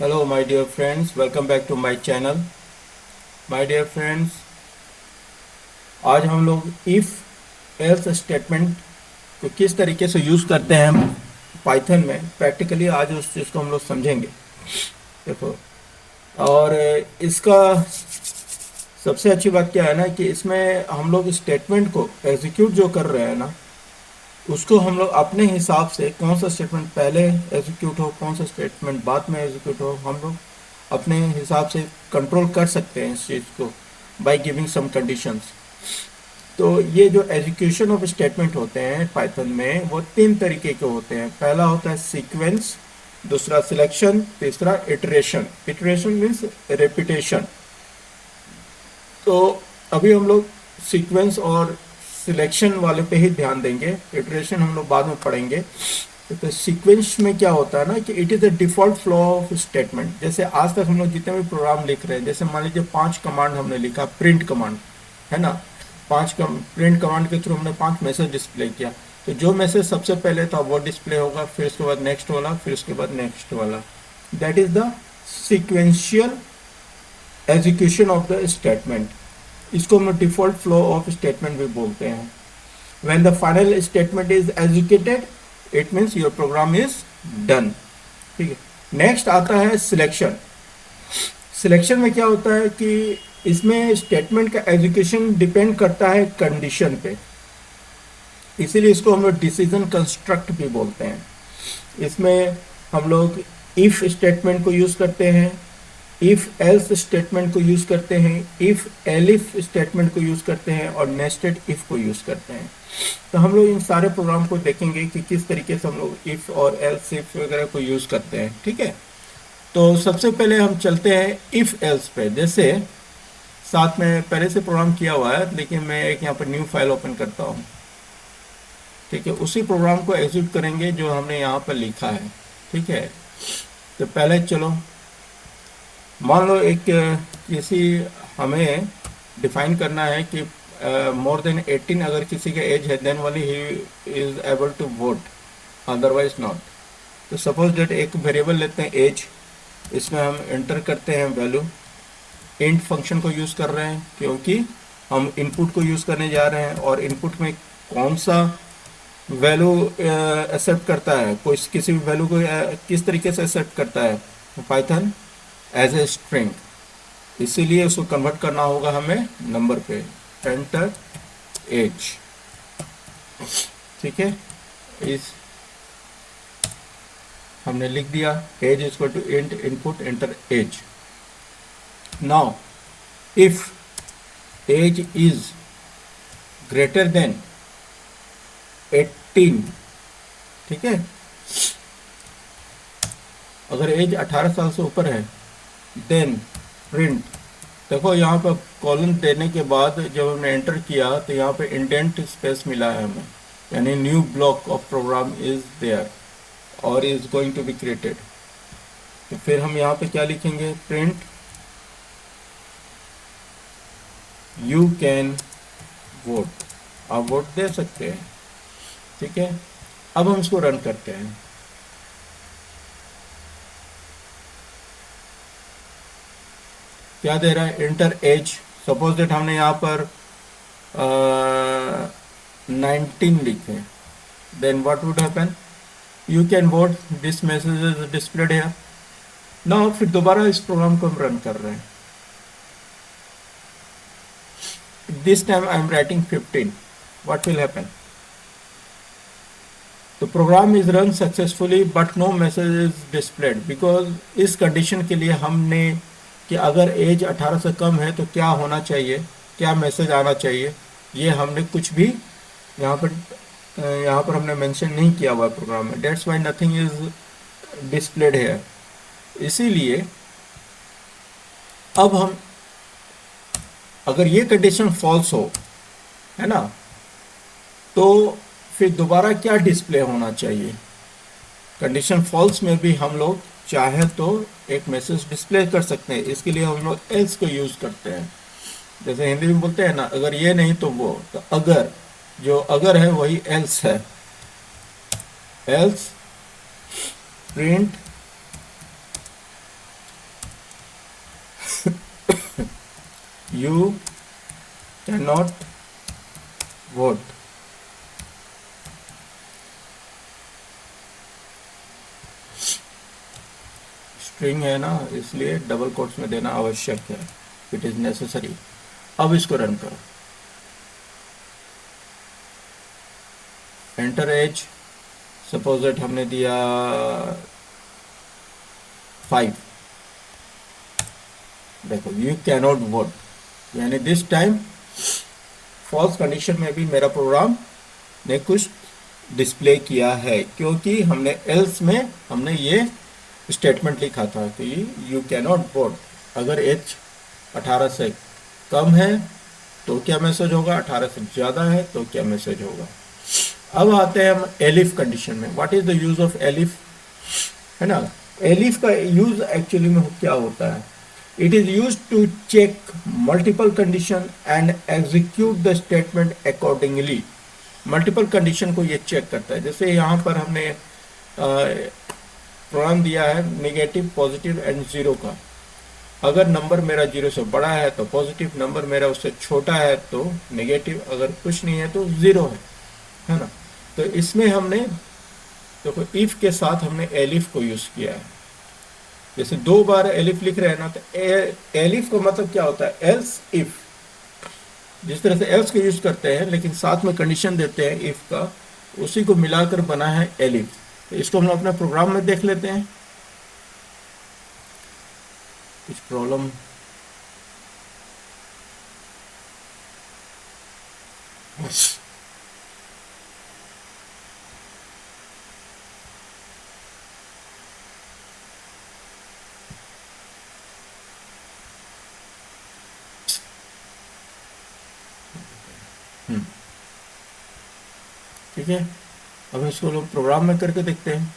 Hello my dear friends, welcome back to my channel. My dear friends, आज हम लोग if else statement को किस तरीके से यूज़ करते हैं पाइथन में प्रैक्टिकली, आज उस चीज़ को हम लोग समझेंगे। देखो, और इसका सबसे अच्छी बात क्या है ना कि इसमें हम लोग स्टेटमेंट को एग्जीक्यूट जो कर रहे हैं ना, उसको हम लोग अपने हिसाब से कौन सा स्टेटमेंट पहले एग्जीक्यूट हो, कौन सा स्टेटमेंट बाद में एग्जीक्यूट हो, हम लोग अपने हिसाब से कंट्रोल कर सकते हैं इस चीज़ को बाय गिविंग सम कंडीशंस। तो ये जो एग्जीक्यूशन ऑफ स्टेटमेंट होते हैं पाइथन में, वो तीन तरीके के होते हैं। पहला होता है सीक्वेंस, दूसरा सिलेक्शन, तीसरा इटरेशन। Iteration means repetition. तो अभी हम लोग सीक्वेंस और सिलेक्शन वाले पे ही ध्यान देंगे, इटरेशन हम लोग बाद में पढ़ेंगे। तो सीक्वेंस में क्या होता है ना कि it is the default flow of statement. जैसे आज तक हम लोग जितने भी प्रोग्राम लिख रहे हैं, जैसे मान लीजिए 5 कमांड हमने लिखा, प्रिंट कमांड है ना, प्रिंट कमांड के थ्रू हमने 5 मैसेज डिस्प्ले किया। तो जो मैसेज सबसे पहले था वो डिस्प्ले होगा, फिर उसके बाद नेक्स्ट वाला, फिर उसके बाद नेक्स्ट वाला। That is the sequential execution of the statement. इसको हम डिफॉल्ट फ्लो ऑफ स्टेटमेंट भी बोलते हैं। When the final statement is executed, it means your program is done. ठीक है। नेक्स्ट आता है सिलेक्शन। सिलेक्शन में क्या होता है कि इसमें स्टेटमेंट का एग्जीक्यूशन डिपेंड करता है कंडीशन पे, इसीलिए इसको हम लोग डिसीजन कंस्ट्रक्ट भी बोलते हैं। इसमें हम लोग इफ स्टेटमेंट को यूज करते हैं, इफ एल्स स्टेटमेंट को यूज करते हैं, इफ एलिफ स्टेटमेंट को यूज करते हैं और नेस्टेड इफ को यूज करते हैं। तो हम लोग इन सारे प्रोग्राम को देखेंगे कि किस तरीके से हम लोग इफ और एल्स इफ वगैरह को यूज करते हैं। ठीक है। तो सबसे पहले हम चलते हैं इफ एल्स पे। जैसे साथ में पहले से प्रोग्राम किया हुआ है, लेकिन मैं एक यहाँ पर न्यू फाइल ओपन करता हूँ। ठीक है, उसी प्रोग्राम को एग्जीक्यूट करेंगे जो हमने यहाँ पर लिखा है। ठीक है। तो पहले चलो मान लो एक किसी हमें डिफाइन करना है कि मोर देन 18 अगर किसी का एज है, देन वाली he is able to vote, otherwise not. तो सपोज डेट एक वेरिएबल लेते हैं एज, इसमें हम एंटर करते हैं वैल्यू। इंट फंक्शन को यूज़ कर रहे हैं क्योंकि हम इनपुट को यूज़ करने जा रहे हैं, और इनपुट में कौन सा वैल्यू एक्सेप्ट करता है, कोई किसी भी वैल्यू को किस तरीके से एक्सेप्ट करता है पाइथन, एज ए स्ट्रिंग। इसीलिए उसको कन्वर्ट करना होगा हमें नंबर पे। Enter age. ठीक है, इस हमने लिख दिया age equal to int input enter age. Now if age is greater than 18, ठीक है, अगर एज 18 साल से ऊपर है, देन प्रिंट। देखो यहाँ पर कॉलन देने के बाद जब हमने एंटर किया तो यहाँ पे इंडेंट स्पेस मिला है हमें, यानी new block of program is there और is going to be created. तो फिर हम यहाँ पे क्या लिखेंगे, प्रिंट यू कैन वोट। आप वोट दे सकते हैं। ठीक है। अब हम इसको रन करते हैं। क्या दे रहा है, इंटर एज। सपोज दैट हमने यहाँ पर 19 लिखे, then what would happen, you can vote, this message is displayed here. Now फिर दोबारा इस प्रोग्राम को हम रन कर रहे हैं। This time I am writing 15, what will happen, तो program is run successfully but no message is displayed, because इस कंडीशन के लिए हमने कि अगर एज 18 से कम है तो क्या होना चाहिए, क्या मैसेज आना चाहिए, ये हमने कुछ भी यहाँ पर हमने मेंशन नहीं किया हुआ प्रोग्राम में। That's why nothing is displayed है। इसीलिए अब हम अगर ये कंडीशन फॉल्स हो, है ना, तो फिर दोबारा क्या डिस्प्ले होना चाहिए। कंडीशन फॉल्स में भी हम लोग चाहे तो एक मैसेज डिस्प्ले कर सकते हैं। इसके लिए हम लोग एल्स को यूज़ करते हैं। जैसे हिंदी में बोलते हैं ना, अगर ये नहीं तो वो, तो अगर, जो अगर है वही एल्स है। Else print you can not vote. String है ना, इसलिए डबल कोट्स में देना आवश्यक है, इट इज नेसेसरी। अब इसको रन करो। एंटर एज, सपोज दैट हमने दिया 5। देखो यू कैनॉट वोट, यानी दिस टाइम फॉल्स कंडीशन में भी मेरा प्रोग्राम ने कुछ डिस्प्ले किया है, क्योंकि हमने एल्स में हमने ये स्टेटमेंट लिखा था कि यू कैनॉट वोट। अगर एज 18 से कम है तो क्या मैसेज होगा, 18 से ज़्यादा है तो क्या मैसेज होगा। अब आते हैं हम एलिफ कंडीशन में। What is the use of elif, है ना। एलिफ का यूज एक्चुअली में क्या होता है, it is use to check multiple condition and execute the statement accordingly. Multiple condition को ये चेक करता है। जैसे यहाँ पर हमने प्रोग्राम दिया है नेगेटिव, पॉजिटिव एंड जीरो का। अगर नंबर मेरा जीरो से बड़ा है तो पॉजिटिव, नंबर मेरा उससे छोटा है तो नेगेटिव, अगर कुछ नहीं है तो जीरो है ना। तो इसमें हमने देखो इफ के साथ हमने एलिफ को यूज किया है। जैसे 2 बार एलिफ लिख रहे हैं ना, तो एलिफ का मतलब क्या होता है, एल्स इफ। जिस तरह से एल्स को यूज करते हैं लेकिन साथ में कंडीशन देते हैं इफ का, उसी को मिलाकर बना है एलिफ। तो इसको हम अपने प्रोग्राम में देख लेते हैं। कुछ प्रॉब्लम ठीक है। अब इसको लोग प्रोग्राम में करके देखते हैं।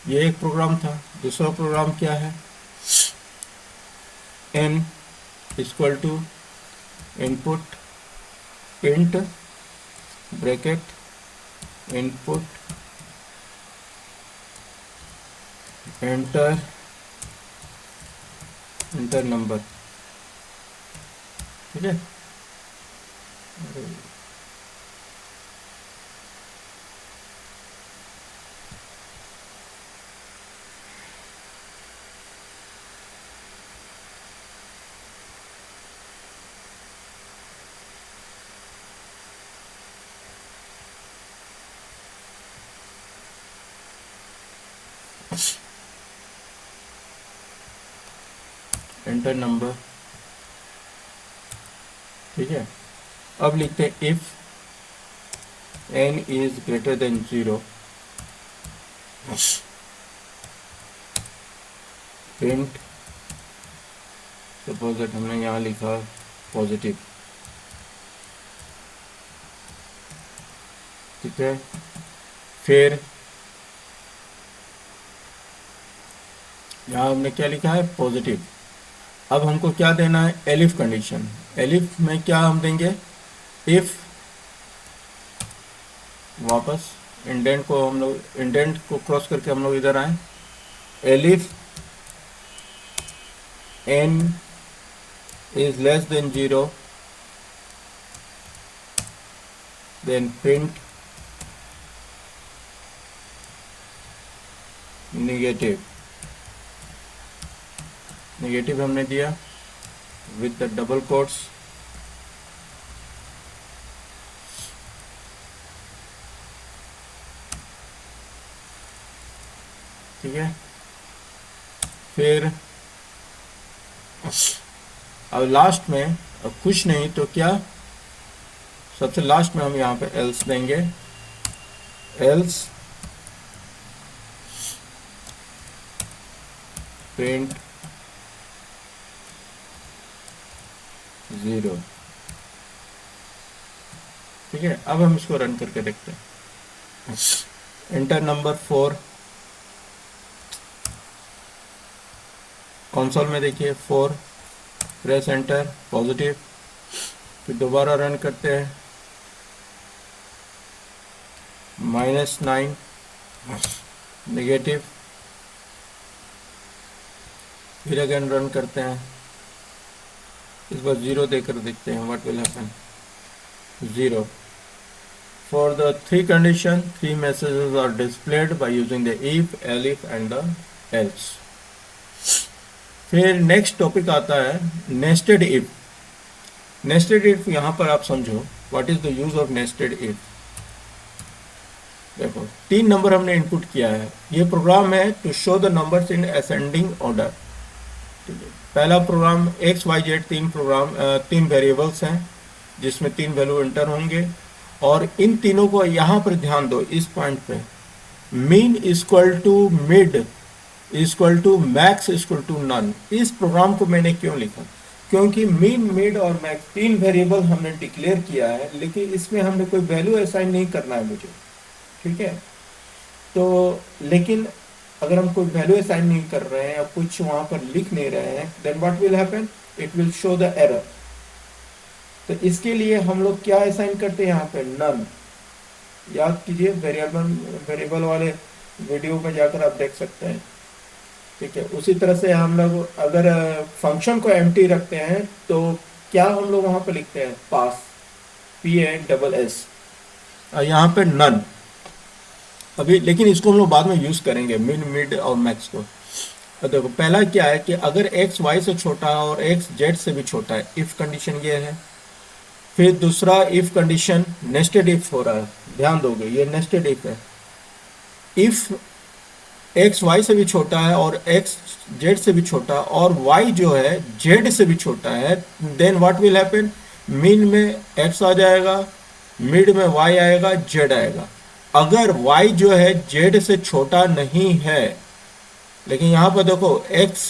ये एक प्रोग्राम था। दूसरा प्रोग्राम क्या है, n equal to input int bracket input enter number. ठीक है। Enter number. ठीक है। अब लिखते हैं if n is greater than 0 print, suppose that हमने यहाँ लिखा पॉजिटिव। ठीक है। फिर यहाँ हमने क्या लिखा है, पॉजिटिव। अब हमको क्या देना है, एलिफ कंडीशन। एलिफ में क्या हम देंगे, इफ, वापस इंडेंट को हम लोग इंडेंट को क्रॉस करके हम लोग इधर आए, elif n is less than 0 then print negative हमने दिया विद द डबल कोट्स। ठीक है। फिर अब लास्ट में, अब कुछ नहीं तो क्या, सबसे लास्ट में हम यहाँ पे एल्स देंगे, एल्स प्रिंट 0। ठीक है। अब हम इसको रन करके देखते हैं। एंटर नंबर 4, कंसोल में देखिए 4, प्रेस एंटर, पॉजिटिव। फिर दोबारा रन करते हैं, -9 नेगेटिव। फिर अगेन रन करते हैं, इस बार 0 देकर देखते हैं what will happen. 0 for the 3 condition 3 messages are displayed by using the if, elif and the else. फिर नेक्स्ट टॉपिक आता है नेस्टेड इफ। नेस्टेड इफ यहाँ पर आप समझो what is the use of nested if. देखो 3 नंबर हमने input किया है, ये प्रोग्राम है to show the numbers in ascending order. पहला program X Y Z 3 variables हैं जिसमें 3 वैल्यू एंटर होंगे, और इन तीनों को यहाँ पर ध्यान दो इस पॉइंट पे, mean equal to mid equal to max equal to none. इस प्रोग्राम को मैंने क्यों लिखा, क्योंकि मीन, मिड और मैक्स 3 वेरिएबल हमने डिक्लेयर किया है, लेकिन इसमें हमने कोई वैल्यू असाइन नहीं करना है मुझे, ठीक है। तो लेकिन अगर हम कोई वैल्यू असाइन नहीं कर रहे हैं या कुछ वहां पर लिख नहीं रहे हैं, then what will happen, it will show the error. तो इसके लिए हम लोग क्या असाइन करते हैं यहाँ पे, नन। याद कीजिए, वेरिएबल वाले वीडियो में जाकर आप देख सकते हैं, ठीक है। उसी तरह से हम लोग अगर फंक्शन को एम्प्टी रखते हैं तो क्या हम लोग वहां पर लिखते हैं, पास, PASS, और यहाँ पे नन। अभी लेकिन इसको हम लोग बाद में यूज करेंगे, मिन, मिड और मैक्स को। तो देखो पहला क्या है कि अगर x y से छोटा है और x z से भी छोटा है, इफ कंडीशन ये है। फिर दूसरा इफ कंडीशन नेस्टेड इफ हो रहा है, ध्यान दोगे ये नेस्टेड इफ है। इफ x y से भी छोटा है और x z से भी छोटा और y जो है z से भी छोटा है, then what will happen, mean में x आ जाएगा, मिड में y आएगा, z आएगा। अगर y जो है z से छोटा नहीं है, लेकिन यहाँ पर देखो x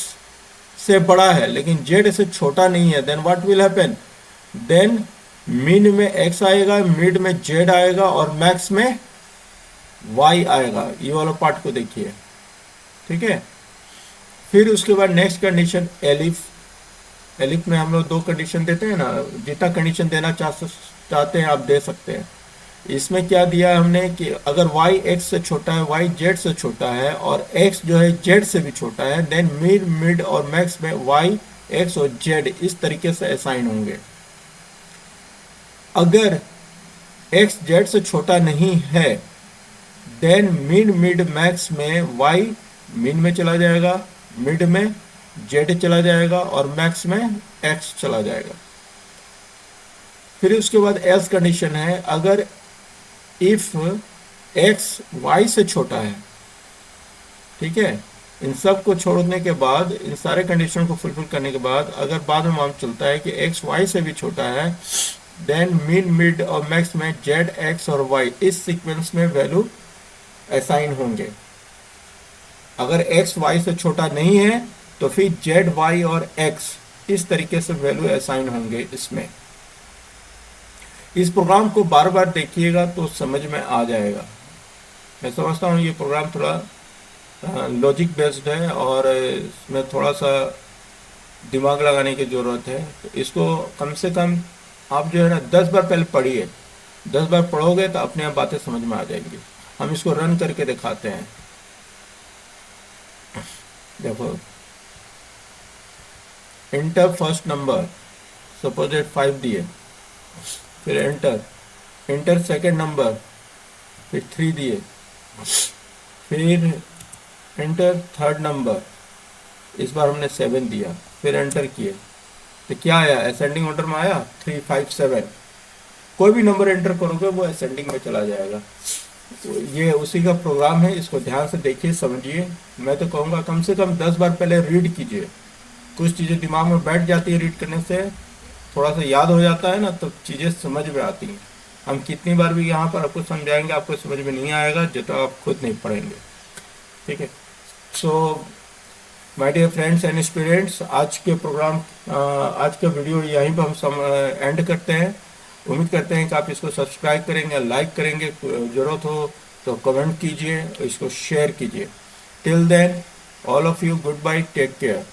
से बड़ा है लेकिन z से छोटा नहीं है, then what will happen, then mean में x आएगा, मिड में z आएगा और मैक्स में y आएगा। ये वाला पार्ट को देखिए, ठीक है। फिर उसके बाद नेक्स्ट कंडीशन एलिफ। एलिफ में हम लोग 2 कंडीशन देते हैं ना, जितना कंडीशन देना चाहते हैं आप दे सकते हैं। इसमें क्या दिया है हमने कि अगर y x से छोटा है, y z से छोटा है और x जो है z से भी छोटा है, देन मिड, मिड और मैक्स में y x और z इस तरीके से असाइन होंगे। अगर x z से छोटा नहीं है, देन मिड, मिड मैक्स में y मिड में चला जाएगा, मिड में z चला जाएगा और मैक्स में x चला जाएगा। फिर उसके बाद एल्स कंडीशन है, अगर इफ x y से छोटा है, ठीक है, इन सब को छोड़ने के बाद, इन सारे कंडीशन को फुलफिल करने के बाद अगर बाद में मालूम चलता है कि x y से भी छोटा है, देन मीन, मिड और मैक्स में z, x और y इस सीक्वेंस में वैल्यू असाइन होंगे। अगर x y से छोटा नहीं है तो फिर z, y और x इस तरीके से वैल्यू असाइन होंगे इसमें। इस प्रोग्राम को बार बार देखिएगा तो समझ में आ जाएगा। मैं समझता हूँ ये प्रोग्राम थोड़ा लॉजिक बेस्ड है और इसमें थोड़ा सा दिमाग लगाने की ज़रूरत है। तो इसको कम से कम आप जो है ना 10 बार पहले पढ़िए। 10 बार पढ़ोगे तो अपने आप बातें समझ में आ जाएंगी। हम इसको रन करके दिखाते हैं। देखो, एंटर फर्स्ट नंबर, सपोज 5 दिए, फिर एंटर सेकेंड नंबर, फिर 3 दिए, फिर एंटर थर्ड नंबर, इस बार हमने 7 दिया, फिर एंटर किए तो क्या आया, असेंडिंग ऑर्डर में आया 3, 5, 7। कोई भी नंबर एंटर करोगे वो असेंडिंग में चला जाएगा। तो ये उसी का प्रोग्राम है, इसको ध्यान से देखिए, समझिए। मैं तो कहूँगा कम से कम 10 बार पहले रीड कीजिए। कुछ चीज़ें दिमाग में बैठ जाती है, रीड करने से थोड़ा सा याद हो जाता है ना, तो चीज़ें समझ में आती हैं। हम कितनी बार भी यहाँ पर आपको समझाएंगे, आपको समझ में नहीं आएगा जब तक आप खुद नहीं पढ़ेंगे, ठीक है। So my dear friends and students, आज का वीडियो यहीं पर हम एंड करते हैं। उम्मीद करते हैं कि आप इसको सब्सक्राइब करेंगे, लाइक करेंगे, ज़रूरत हो तो कमेंट कीजिए, इसको शेयर कीजिए। Till then, all of you, goodbye, take care.